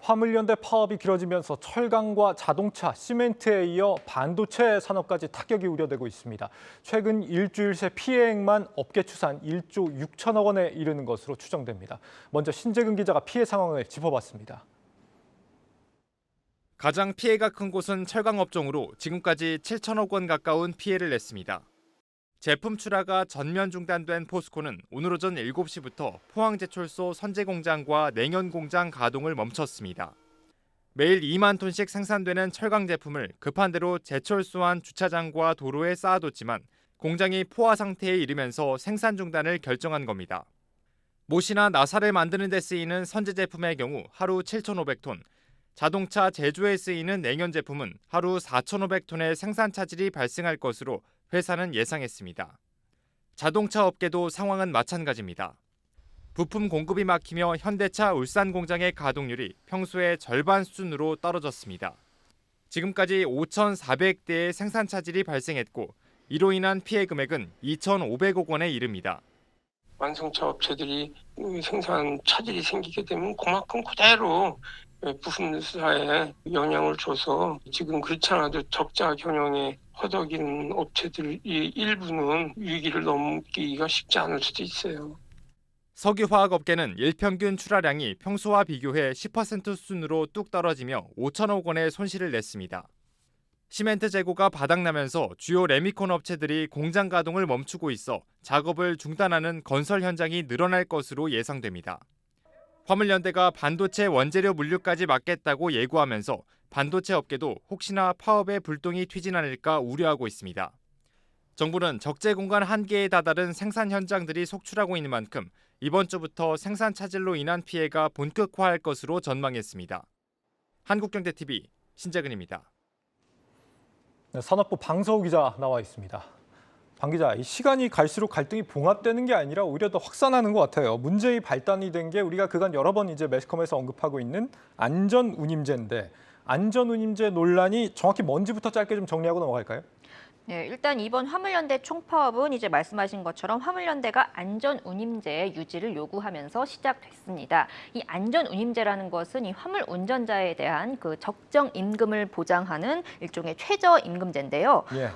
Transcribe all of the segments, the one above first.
화물연대 파업이 길어지면서 철강과 자동차, 시멘트에 이어 반도체 산업까지 타격이 우려되고 있습니다. 최근 일주일 새 피해액만 업계 추산 1조 6천억 원에 이르는 것으로 추정됩니다. 먼저 신재근 기자가 피해 상황을 짚어봤습니다. 가장 피해가 큰 곳은 철강업종으로 지금까지 7천억 원 가까운 피해를 냈습니다. 제품 출하가 전면 중단된 포스코는 오늘 오전 7시부터 포항제철소 선제공장과 냉연공장 가동을 멈췄습니다. 매일 2만 톤씩 생산되는 철강 제품을 급한 대로 제철소한 주차장과 도로에 쌓아뒀지만 공장이 포화 상태에 이르면서 생산 중단을 결정한 겁니다. 못이나 나사를 만드는 데 쓰이는 선제 제품의 경우 하루 7,500톤, 자동차 제조에 쓰이는 냉연 제품은 하루 4,500톤의 생산 차질이 발생할 것으로 회사는 예상했습니다. 자동차 업계도 상황은 마찬가지입니다. 부품 공급이 막히며 현대차 울산 공장의 가동률이 평소의 절반 수준으로 떨어졌습니다. 지금까지 5,400대의 생산 차질이 발생했고 이로 인한 피해 금액은 2,500억 원에 이릅니다. 완성차 업체들이 생산 차질이 생기게 되면 그만큼 그대로 부품사에 영향을 줘서 지금 그렇지 않아도 적자 경영에 허덕이는 업체들이 일부는 위기를 넘기기가 쉽지 않을 수도 있어요. 석유화학업계는 일평균 출하량이 평소와 비교해 10% 수준으로 뚝 떨어지며 5천억 원의 손실을 냈습니다. 시멘트 재고가 바닥나면서 주요 레미콘 업체들이 공장 가동을 멈추고 있어 작업을 중단하는 건설 현장이 늘어날 것으로 예상됩니다. 화물연대가 반도체 원재료 물류까지 막겠다고 예고하면서 반도체 업계도 혹시나 파업에 불똥이 튀진 않을까 우려하고 있습니다. 정부는 적재 공간 한계에 다다른 생산 현장들이 속출하고 있는 만큼 이번 주부터 생산 차질로 인한 피해가 본격화할 것으로 전망했습니다. 한국경제TV 신재근입니다. 산업부 방서우 기자 나와 있습니다. 방 기자, 이 시간이 갈수록 갈등이 봉합되는 게 아니라 오히려 더 확산하는 것 같아요. 문제의 발단이 된 게 우리가 그간 여러 번 이제 매스컴에서 언급하고 있는 안전운임제인데 안전운임제 논란이 정확히 뭔지부터 짧게 좀 정리하고 넘어갈까요? 네, 일단 이번 화물연대 총파업은 이제 말씀하신 것처럼 화물연대가 안전운임제의 유지를 요구하면서 시작됐습니다. 이 안전운임제라는 것은 이 화물 운전자에 대한 그 적정 임금을 보장하는 일종의 최저임금제인데요. 예.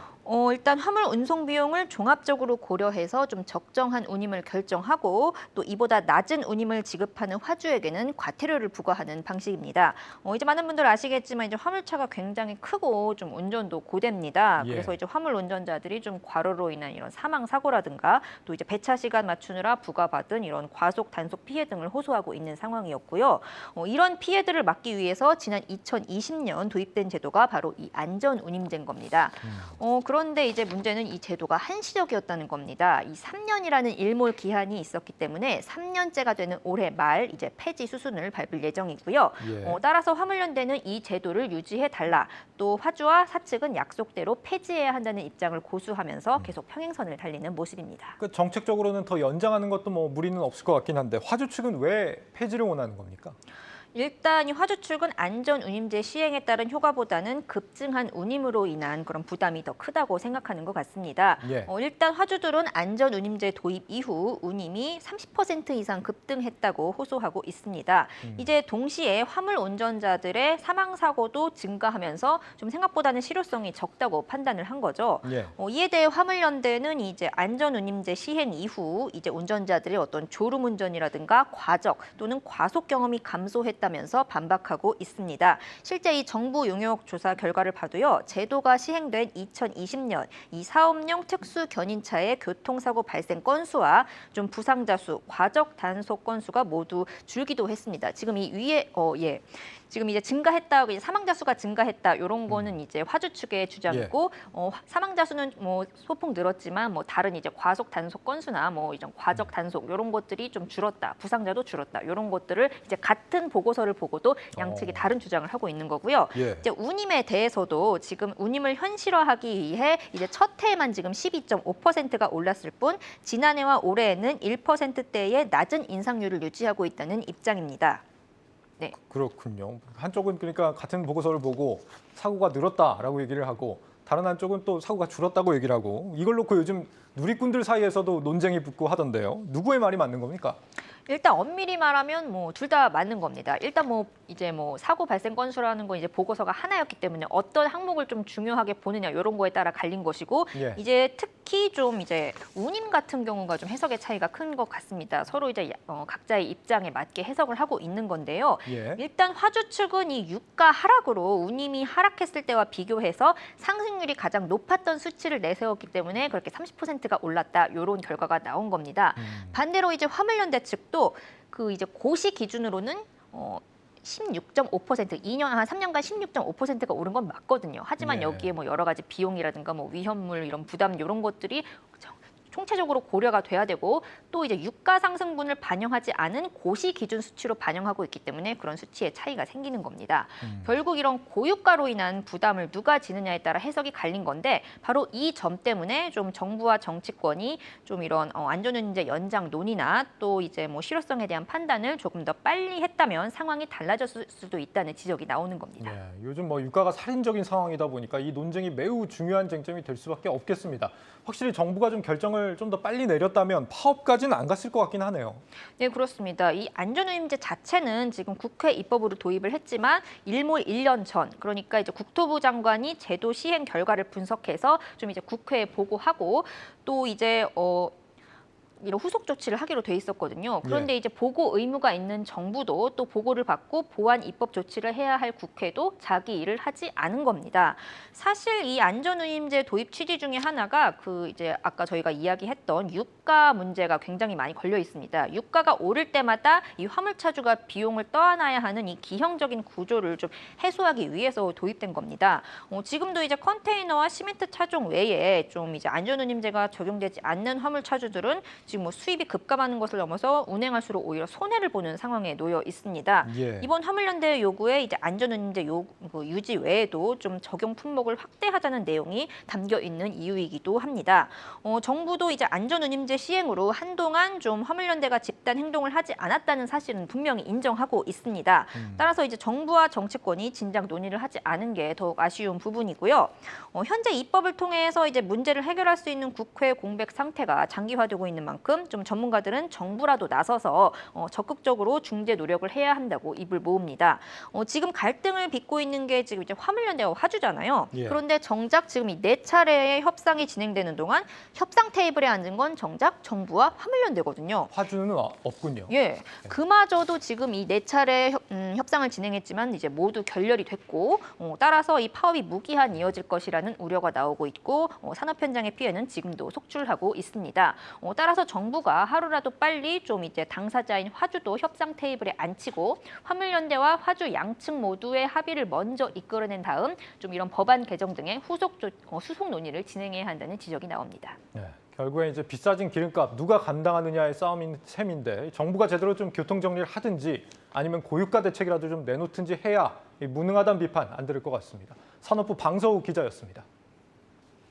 일단 화물 운송 비용을 종합적으로 고려해서 좀 적정한 운임을 결정하고 또 이보다 낮은 운임을 지급하는 화주에게는 과태료를 부과하는 방식입니다. 이제 많은 분들 아시겠지만 이제 화물차가 굉장히 크고 좀 운전도 고됩니다. 예. 그래서 이제 화물 운전자들이 좀 과로로 인한 이런 사망 사고라든가 또 이제 배차 시간 맞추느라 부과받은 이런 과속 단속 피해 등을 호소하고 있는 상황이었고요. 이런 피해들을 막기 위해서 지난 2020년 도입된 제도가 바로 이 안전운임제인 겁니다. 그런데 이제 문제는 이 제도가 한시적이었다는 겁니다. 이 3년이라는 일몰 기한이 있었기 때문에 3년째가 되는 올해 말 이제 폐지 수순을 밟을 예정이고요. 예. 따라서 화물연대는 이 제도를 유지해달라. 또 화주와 사측은 약속대로 폐지해야 한다는 입장을 고수하면서 계속 평행선을 달리는 모습입니다. 그 정책적으로는 더 연장하는 것도 뭐 무리는 없을 것 같긴 한데 화주 측은 왜 폐지를 원하는 겁니까? 일단 이 화주 측은 안전운임제 시행에 따른 효과보다는 급증한 운임으로 인한 그런 부담이 더 크다고 생각하는 것 같습니다. 예. 일단 화주들은 안전운임제 도입 이후 운임이 30% 이상 급등했다고 호소하고 있습니다. 이제 동시에 화물 운전자들의 사망 사고도 증가하면서 좀 생각보다는 실효성이 적다고 판단을 한 거죠. 예. 이에 대해 화물연대는 이제 안전운임제 시행 이후 이제 운전자들의 어떤 졸음운전이라든가 과적 또는 과속 경험이 감소했다. 면서 반박하고 있습니다. 실제 이 정부 용역 조사 결과를 봐도요. 제도가 시행된 2020년 이 사업용 특수 견인차의 교통사고 발생 건수와 좀 부상자 수, 과적 단속 건수가 모두 줄기도 했습니다. 지금 이 위에 지금 이제 증가했다, 이제 사망자 수가 증가했다 이런 거는 이제 화주 측의 주장이고 사망자 수는 뭐 소폭 늘었지만 뭐 다른 이제 과속 단속 건수나 뭐 이런 과적 단속 이런 것들이 좀 줄었다, 부상자도 줄었다 이런 것들을 이제 같은 보고서를 보고도 양측이 다른 주장을 하고 있는 거고요. 예. 이제 운임에 대해서도 지금 운임을 현실화하기 위해 이제 첫 해에만 지금 12.5%가 올랐을 뿐 지난해와 올해에는 1%대의 낮은 인상률을 유지하고 있다는 입장입니다. 네. 그렇군요. 한쪽은 그러니까 같은 보고서를 보고 사고가 늘었다라고 얘기를 하고 다른 한쪽은 또 사고가 줄었다고 얘기를 하고 이걸 놓고 요즘 누리꾼들 사이에서도 논쟁이 붙고 하던데요. 누구의 말이 맞는 겁니까? 일단 엄밀히 말하면 뭐 둘 다 맞는 겁니다. 일단 뭐 이제 뭐 사고 발생 건수라는 건 이제 보고서가 하나였기 때문에 어떤 항목을 좀 중요하게 보느냐 이런 거에 따라 갈린 것이고 예. 이제 특히 좀 이제 운임 같은 경우가 좀 해석의 차이가 큰 것 같습니다. 서로 이제 각자의 입장에 맞게 해석을 하고 있는 건데요. 예. 일단 화주 측은 이 유가 하락으로 운임이 하락했을 때와 비교해서 상승률이 가장 높았던 수치를 내세웠기 때문에 그렇게 30%가 올랐다 이런 결과가 나온 겁니다. 반대로 이제 화물연대 측도 그 이제 고시 기준으로는 16.5%, 2년 한 3년간 16.5%가 오른 건 맞거든요. 하지만 네. 여기에 뭐 여러 가지 비용이라든가 뭐 위험물 이런 부담 이런 것들이 총체적으로 고려가 돼야 되고 또 이제 유가 상승분을 반영하지 않은 고시 기준 수치로 반영하고 있기 때문에 그런 수치의 차이가 생기는 겁니다. 결국 이런 고유가로 인한 부담을 누가 지느냐에 따라 해석이 갈린 건데 바로 이 점 때문에 좀 정부와 정치권이 좀 이런 안전운임제 연장 논의나 또 이제 뭐 실효성에 대한 판단을 조금 더 빨리 했다면 상황이 달라졌을 수도 있다는 지적이 나오는 겁니다. 네, 요즘 뭐 유가가 살인적인 상황이다 보니까 이 논쟁이 매우 중요한 쟁점이 될 수밖에 없겠습니다. 확실히 정부가 좀 결정을 좀 더 빨리 내렸다면 파업까지는 안 갔을 것 같긴 하네요. 네, 그렇습니다. 이 안전운임제 자체는 지금 국회 입법으로 도입을 했지만 일몰 1년 전, 그러니까 이제 국토부 장관이 제도 시행 결과를 분석해서 좀 이제 국회에 보고하고 또 이제 이런 후속 조치를 하기로 돼 있었거든요. 그런데 이제 보고 의무가 있는 정부도 또 보고를 받고 보완 입법 조치를 해야 할 국회도 자기 일을 하지 않은 겁니다. 사실 이 안전운임제 도입 취지 중에 하나가 그 이제 아까 저희가 이야기했던 유가 문제가 굉장히 많이 걸려 있습니다. 유가가 오를 때마다 이 화물차주가 비용을 떠안아야 하는 이 기형적인 구조를 좀 해소하기 위해서 도입된 겁니다. 지금도 이제 컨테이너와 시멘트 차종 외에 좀 이제 안전운임제가 적용되지 않는 화물차주들은 지금 뭐 수입이 급감하는 것을 넘어서 운행할수록 오히려 손해를 보는 상황에 놓여 있습니다. 예. 이번 화물연대 요구에 이제 안전운임제 유지 외에도 좀 적용 품목을 확대하자는 내용이 담겨 있는 이유이기도 합니다. 정부도 이제 안전운임제 시행으로 한동안 좀 화물연대가 집단 행동을 하지 않았다는 사실은 분명히 인정하고 있습니다. 따라서 이제 정부와 정치권이 진작 논의를 하지 않은 게 더욱 아쉬운 부분이고요. 현재 입법을 통해서 이제 문제를 해결할 수 있는 국회 공백 상태가 장기화되고 있는 만큼 좀 전문가들은 정부라도 나서서 적극적으로 중재 노력을 해야 한다고 입을 모읍니다. 지금 갈등을 빚고 있는 게 지금 이제 화물연대와 화주잖아요. 예. 그런데 정작 지금 이 4차례의 협상이 진행되는 동안 협상 테이블에 앉은 건 정작 정부와 화물연대거든요. 화주는 없군요. 예, 그마저도 지금 이 4차례 협상을 진행했지만 이제 모두 결렬이 됐고 따라서 이 파업이 무기한 이어질 것이라는 우려가 나오고 있고 산업 현장의 피해는 지금도 속출하고 있습니다. 따라서 정부가 하루라도 빨리 좀 이제 당사자인 화주도 협상 테이블에 앉히고 화물연대와 화주 양측 모두의 합의를 먼저 이끌어낸 다음 좀 이런 법안 개정 등의 수속 논의를 진행해야 한다는 지적이 나옵니다. 네, 결국에 이제 비싸진 기름값 누가 감당하느냐의 싸움인 셈인데 정부가 제대로 좀 교통 정리를 하든지 아니면 고유가 대책이라도 좀 내놓든지 해야 이 무능하다는 비판 안 들을 것 같습니다. 산업부 방서우 기자였습니다.